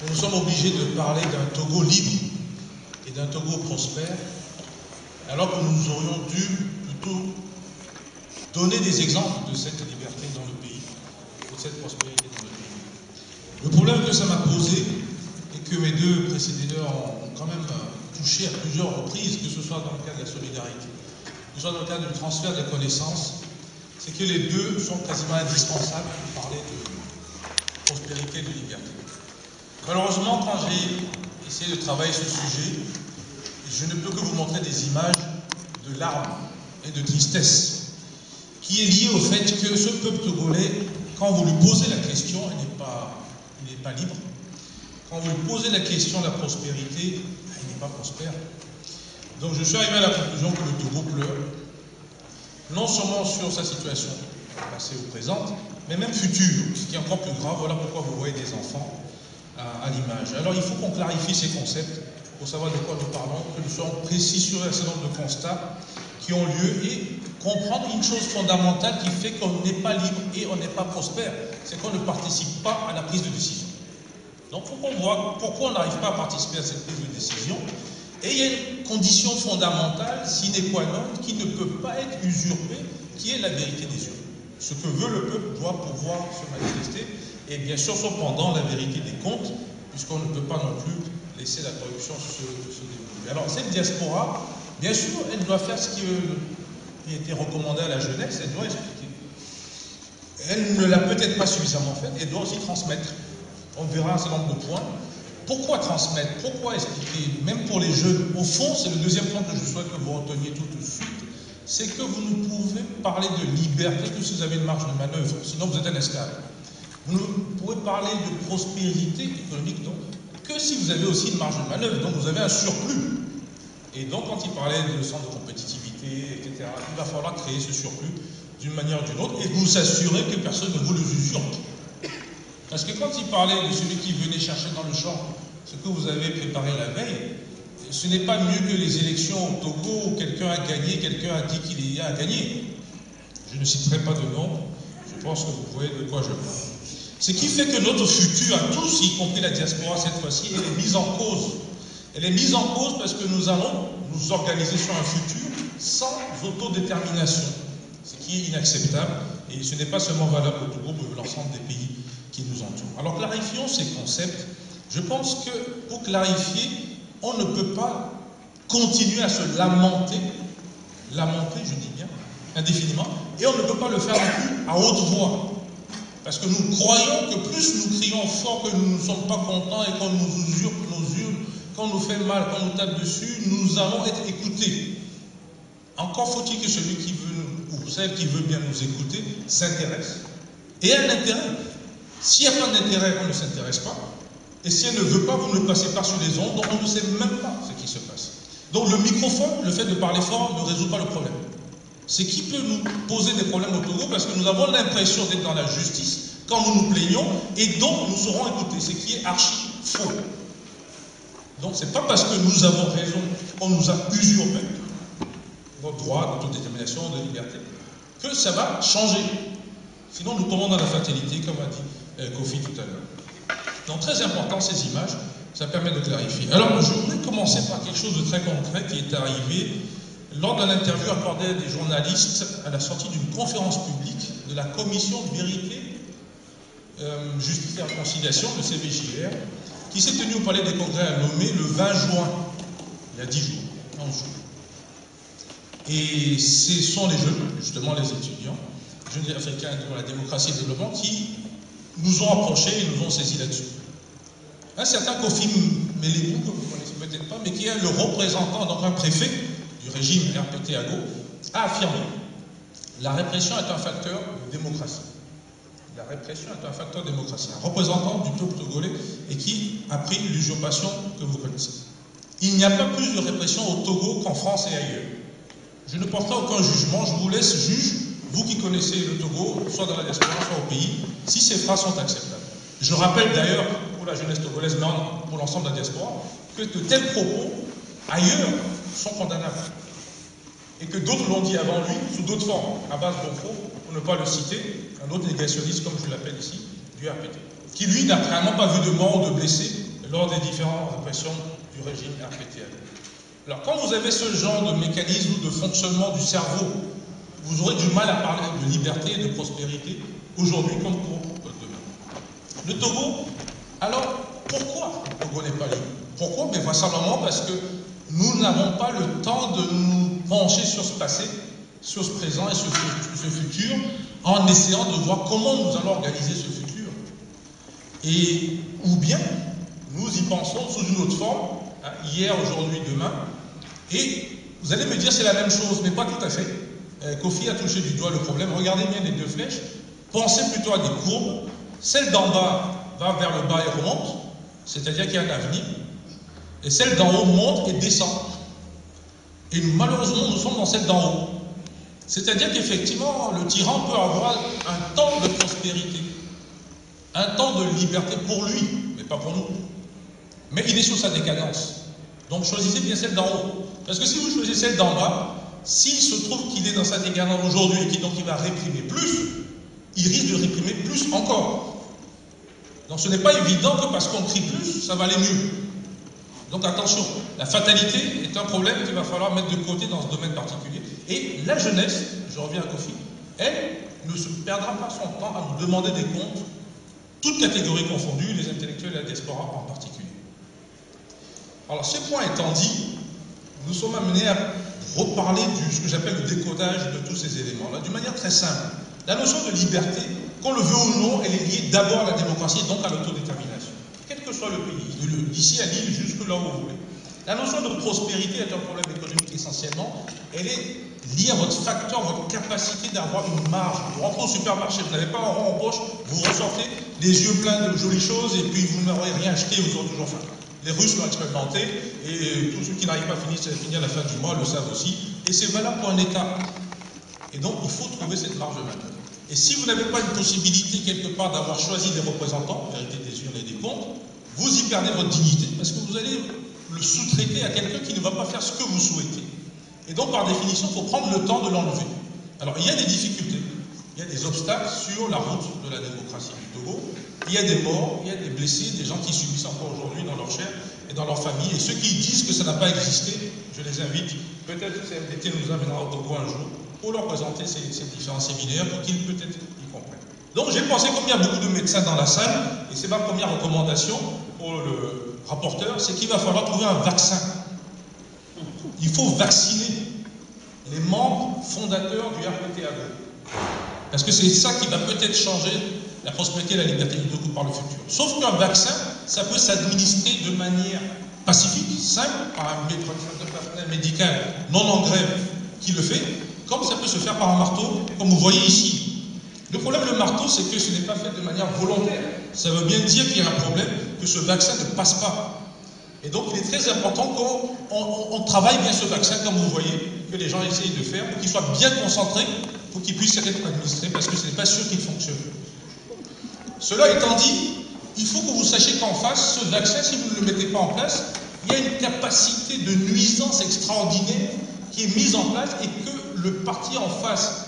nous sommes obligés de parler d'un Togo libre et d'un Togo prospère, alors que nous aurions dû plutôt donner des exemples de cette liberté dans le pays, de cette prospérité dans le pays. Le problème que ça m'a posé, et que mes deux précédents ont quand même touché à plusieurs reprises, que ce soit dans le cadre de la solidarité, que ce soit dans le cadre du transfert des connaissances, c'est que les deux sont quasiment indispensables pour parler de prospérité et de liberté. Malheureusement, quand j'ai essayé de travailler ce sujet, je ne peux que vous montrer des images de larmes et de tristesse, qui est liée au fait que ce peuple togolais, quand vous lui posez la question, il n'est pas libre. Quand vous lui posez la question de la prospérité, il n'est pas prospère. Donc je suis arrivé à la conclusion que le Togo pleure, non seulement sur sa situation passée ou présente, mais même future, ce qui est encore plus grave. Voilà pourquoi vous voyez des enfants à l'image. Alors il faut qu'on clarifie ces concepts pour savoir de quoi nous parlons, que nous soyons précis sur un certain nombre de constats qui ont lieu et comprendre une chose fondamentale qui fait qu'on n'est pas libre et on n'est pas prospère, c'est qu'on ne participe pas à la prise de décision. Donc il faut qu'on voit pourquoi on n'arrive pas à participer à cette prise de décision. Et il y a une condition fondamentale, sine qua non, qui ne peut pas être usurpée, qui est la vérité des urnes. Ce que veut le peuple doit pouvoir se manifester, et bien sûr cependant la vérité des comptes, puisqu'on ne peut pas non plus laisser la corruption se développer. Alors cette diaspora, bien sûr, elle doit faire ce qui a été recommandé à la jeunesse, elle doit expliquer. Elle ne l'a peut-être pas suffisamment fait, elle doit aussi transmettre. On verra un certain nombre de points. Pourquoi transmettre? Pourquoi expliquer? Même pour les jeunes, au fond, c'est le deuxième point que je souhaite que vous reteniez tout de suite, c'est que vous ne pouvez parler de liberté que si vous avez une marge de manœuvre, sinon vous êtes un esclave. Vous ne pouvez parler de prospérité économique donc que si vous avez aussi une marge de manœuvre, donc vous avez un surplus. Et donc quand il parlait de centre de compétitivité, etc., il va falloir créer ce surplus d'une manière ou d'une autre et vous assurer que personne ne vous le usurpe. Parce que quand il parlait de celui qui venait chercher dans le champ ce que vous avez préparé la veille, ce n'est pas mieux que les élections au Togo où quelqu'un a gagné, quelqu'un a dit qu'il y a gagné. Je ne citerai pas de nom, je pense que vous voyez de quoi je parle. Ce qui fait que notre futur à tous, y compris la diaspora cette fois-ci, elle est mise en cause. Elle est mise en cause parce que nous allons nous organiser sur un futur sans autodétermination, ce qui est inacceptable et ce n'est pas seulement valable au Togo, mais l'ensemble des pays qui nous entourent. Alors clarifions ces concepts. Je pense que pour clarifier, on ne peut pas continuer à se lamenter, je dis bien, indéfiniment, et on ne peut pas le faire non plus à haute voix. Parce que nous croyons que plus nous crions fort que nous ne sommes pas contents et qu'on nous usurpe nos urnes, qu'on nous fait mal, qu'on nous tape dessus, nous allons être écoutés. Encore faut-il que celui qui veut, ou celle qui veut bien nous écouter, s'intéresse. Et un intérêt. S'il n'y a pas d'intérêt, on ne s'intéresse pas. Et si elle ne veut pas, vous ne passez pas sur les ondes, donc on ne sait même pas ce qui se passe. Donc le microphone, le fait de parler fort, ne résout pas le problème. Ce qui peut nous poser des problèmes au Togo, parce que nous avons l'impression d'être dans la justice quand nous nous plaignons, et donc nous serons écoutés, ce qui est archi faux. Donc ce n'est pas parce que nous avons raison qu'on nous a usurpé notre droit d'autodétermination, de liberté, que ça va changer. Sinon nous tombons dans la fatalité, comme a dit Kofi tout à l'heure. Donc très important ces images, ça permet de clarifier. Alors je voudrais commencer par quelque chose de très concret qui est arrivé lors d'un interview accordée à des journalistes à la sortie d'une conférence publique de la commission de vérité, justice et réconciliation de CVJR, qui s'est tenue au Palais des Congrès à Lomé le 20 juin, il y a 10 jours, 11 jours. Et ce sont les jeunes, justement les étudiants, jeunes africains de la démocratie et le développement, qui nous ont approchés et nous ont saisis là-dessus. Un certain Kofi Melebu, que vous ne connaissez peut-être pas, mais qui est le représentant, donc un préfet du régime RPT Ago, a affirmé la répression est un facteur de démocratie. La répression est un facteur de démocratie. Un représentant du peuple togolais et qui a pris l'usurpation que vous connaissez. Il n'y a pas plus de répression au Togo qu'en France et ailleurs. Je ne porterai aucun jugement, je vous laisse juge, vous qui connaissez le Togo, soit dans la diaspora, soit au pays, si ces phrases sont acceptables. Je rappelle d'ailleurs, pour la jeunesse togolaise, mais pour l'ensemble de la diaspora, que de tels propos, ailleurs, sont condamnables. Et que d'autres l'ont dit avant lui, sous d'autres formes, à base d'infos, pour ne pas le citer, un autre négationniste, comme je l'appelle ici, du RPT, qui lui n'a clairement pas vu de mort ou de blessés lors des différentes répressions du régime RPTL. Alors, quand vous avez ce genre de mécanisme de fonctionnement du cerveau, vous aurez du mal à parler de liberté et de prospérité aujourd'hui comme pour demain. Le Togo, alors, pourquoi le Togo n'est pas libre? Pourquoi? Mais simplement parce que nous n'avons pas le temps de nous pencher sur ce passé, sur ce présent et sur ce futur, en essayant de voir comment nous allons organiser ce futur. Et, ou bien, nous y pensons sous une autre forme, hein, hier, aujourd'hui, demain, et vous allez me dire c'est la même chose, mais pas tout à fait. Kofi a touché du doigt le problème. Regardez bien les deux flèches. Pensez plutôt à des courbes. Celle d'en bas va vers le bas et remonte, c'est-à-dire qu'il y a un avenir. Et celle d'en haut monte et descend. Et malheureusement, nous sommes dans celle d'en haut. C'est-à-dire qu'effectivement, le tyran peut avoir un temps de prospérité, un temps de liberté pour lui, mais pas pour nous. Mais il est sur sa décadence. Donc choisissez bien celle d'en haut. Parce que si vous choisissez celle d'en bas, s'il se trouve qu'il est dans sa décadence aujourd'hui et qu'il va réprimer plus, il risque de réprimer plus encore. Donc ce n'est pas évident que parce qu'on crie plus, ça va aller mieux. Donc attention, la fatalité est un problème qu'il va falloir mettre de côté dans ce domaine particulier. Et la jeunesse, je reviens à Kofi, elle ne se perdra pas son temps à nous demander des comptes, toutes catégories confondues, les intellectuels et la diaspora en particulier. Alors ce point étant dit, nous sommes amenés à reparler de ce que j'appelle le décodage de tous ces éléments-là, d'une manière très simple. La notion de liberté, qu'on le veut ou non, elle est liée d'abord à la démocratie et donc à l'autodétermination. Quel que soit le pays, d'ici à Lille jusque là où vous voulez. La notion de prospérité est un problème économique essentiellement. Elle est liée à votre facteur, votre capacité d'avoir une marge. Vous rentrez au supermarché, vous n'avez pas un rond en poche, vous ressortez les yeux pleins de jolies choses et puis vous n'aurez rien acheté, vous aurez toujours faim. Les Russes l'ont expérimenté et tous ceux qui n'arrivent pas à finir la fin du mois le savent aussi. Et c'est valable pour un État. Et donc il faut trouver cette marge de manœuvre. Et si vous n'avez pas une possibilité quelque part d'avoir choisi des représentants, vérité des urnes et des comptes, vous y perdez votre dignité parce que vous allez le sous-traiter à quelqu'un qui ne va pas faire ce que vous souhaitez. Et donc par définition, il faut prendre le temps de l'enlever. Alors il y a des difficultés, il y a des obstacles sur la route de la démocratie du Togo. Il y a des morts, il y a des blessés, des gens qui subissent encore aujourd'hui dans leur chair et dans leur famille. Et ceux qui disent que ça n'a pas existé, je les invite, peut-être que CFDT nous amènera au Togo un jour, pour leur présenter ces différents séminaires pour qu'ils peut-être y comprennent. Donc j'ai pensé, comme il y a beaucoup de médecins dans la salle, et c'est ma première recommandation pour le rapporteur, c'est qu'il va falloir trouver un vaccin. Il faut vacciner les membres fondateurs du RPTAG. Parce que c'est ça qui va peut-être changer la prospérité et la liberté du Togo par le futur. Sauf qu'un vaccin, ça peut s'administrer de manière pacifique, simple, par un personnel médical non en grève qui le fait, comme ça peut se faire par un marteau, comme vous voyez ici. Le problème, le marteau, c'est que ce n'est pas fait de manière volontaire. Ça veut bien dire qu'il y a un problème, que ce vaccin ne passe pas. Et donc, il est très important qu'on travaille bien ce vaccin, comme vous voyez, que les gens essayent de faire, pour qu'il soit bien concentré, pour qu'il puisse être administré, parce que ce n'est pas sûr qu'il fonctionne. Cela étant dit, il faut que vous sachiez qu'en face, ce vaccin, si vous ne le mettez pas en place, il y a une capacité de nuisance extraordinaire qui est mise en place et que le parti en face,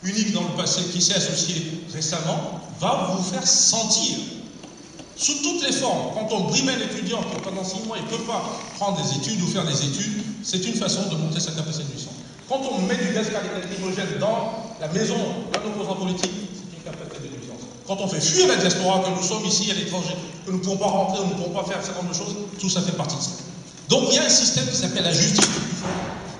unique dans le passé, qui s'est associé récemment, va vous faire sentir. Sous toutes les formes, quand on brime un étudiant qui pendant 6 mois il ne peut pas prendre des études ou faire des études, c'est une façon de monter sa capacité de nuisance. Quand on met du gaz lacrymogène dans la maison d'un opposant politique, c'est une capacité de nuisance. Quand on fait fuir la diaspora, que nous sommes ici à l'étranger, que nous ne pouvons pas rentrer, nous ne pouvons pas faire ce genre de choses, tout ça fait partie de ça. Donc il y a un système qui s'appelle la justice,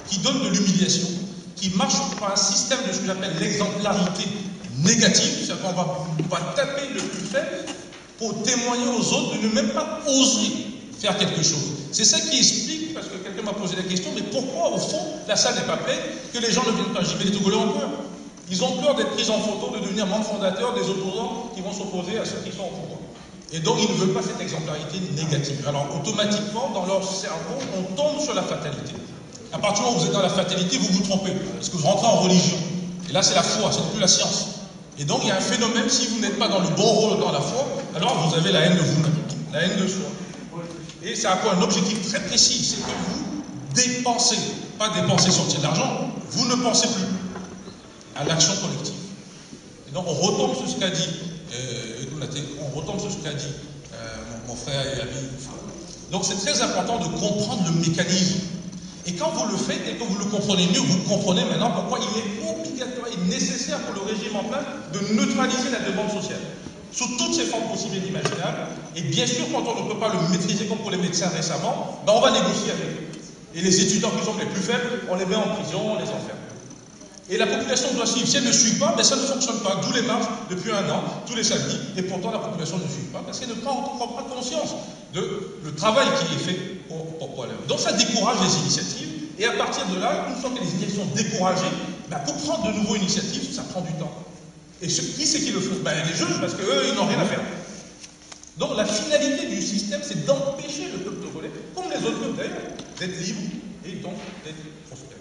qui donne de l'humiliation, qui marche par un système de ce que j'appelle l'exemplarité négative, c'est-à-dire qu'on va taper le plus faible pour témoigner aux autres de ne même pas oser faire quelque chose. C'est ça qui explique, parce que quelqu'un m'a posé la question, mais pourquoi au fond la salle n'est pas pleine, que les gens ne viennent pas? J'y vais, les Togolais ont peur. Ils ont peur d'être pris en photo, de devenir membres fondateurs des opposants qui vont s'opposer à ceux qui sont au pouvoir. Et donc ils ne veulent pas cette exemplarité négative. Alors automatiquement, dans leur cerveau, on tombe sur la fatalité. À partir du moment où vous êtes dans la fatalité, vous vous trompez, parce que vous rentrez en religion. Et là, c'est la foi, c'est plus la science. Et donc, il y a un phénomène, si vous n'êtes pas dans le bon rôle dans la foi, alors vous avez la haine de vous-même, la haine de soi. Et ça a quoi? Un objectif très précis, c'est que vous dépensez, pas dépenser, sortir de l'argent, vous ne pensez plus à l'action collective. Et donc, on retombe sur ce qu'a dit, mon mon frère et ami. Donc c'est très important de comprendre le mécanisme. Et quand vous le faites et que vous le comprenez mieux, vous comprenez maintenant pourquoi il est obligatoire et nécessaire pour le régime en place de neutraliser la demande sociale. Sous toutes ses formes possibles et imaginables. Et bien sûr, quand on ne peut pas le maîtriser comme pour les médecins récemment, ben on va négocier avec eux. Et les étudiants qui sont les plus faibles, on les met en prison, on les enferme. Et la population doit suivre. Si elle ne suit pas, ben ça ne fonctionne pas. D'où les marches depuis un an, tous les samedis. Et pourtant, la population ne suit pas parce qu'elle ne prend pas conscience le travail qui est fait pour aller. Donc ça décourage les initiatives. Et à partir de là, une fois que les initiatives sont découragées, ben pour prendre de nouvelles initiatives, ça prend du temps. Et qui c'est qui le font? Ben les jeunes, parce qu'eux, ils n'ont rien à faire. Donc la finalité du système, c'est d'empêcher le peuple togolais, comme les autres peuples d'ailleurs, d'être libre et donc d'être prospère.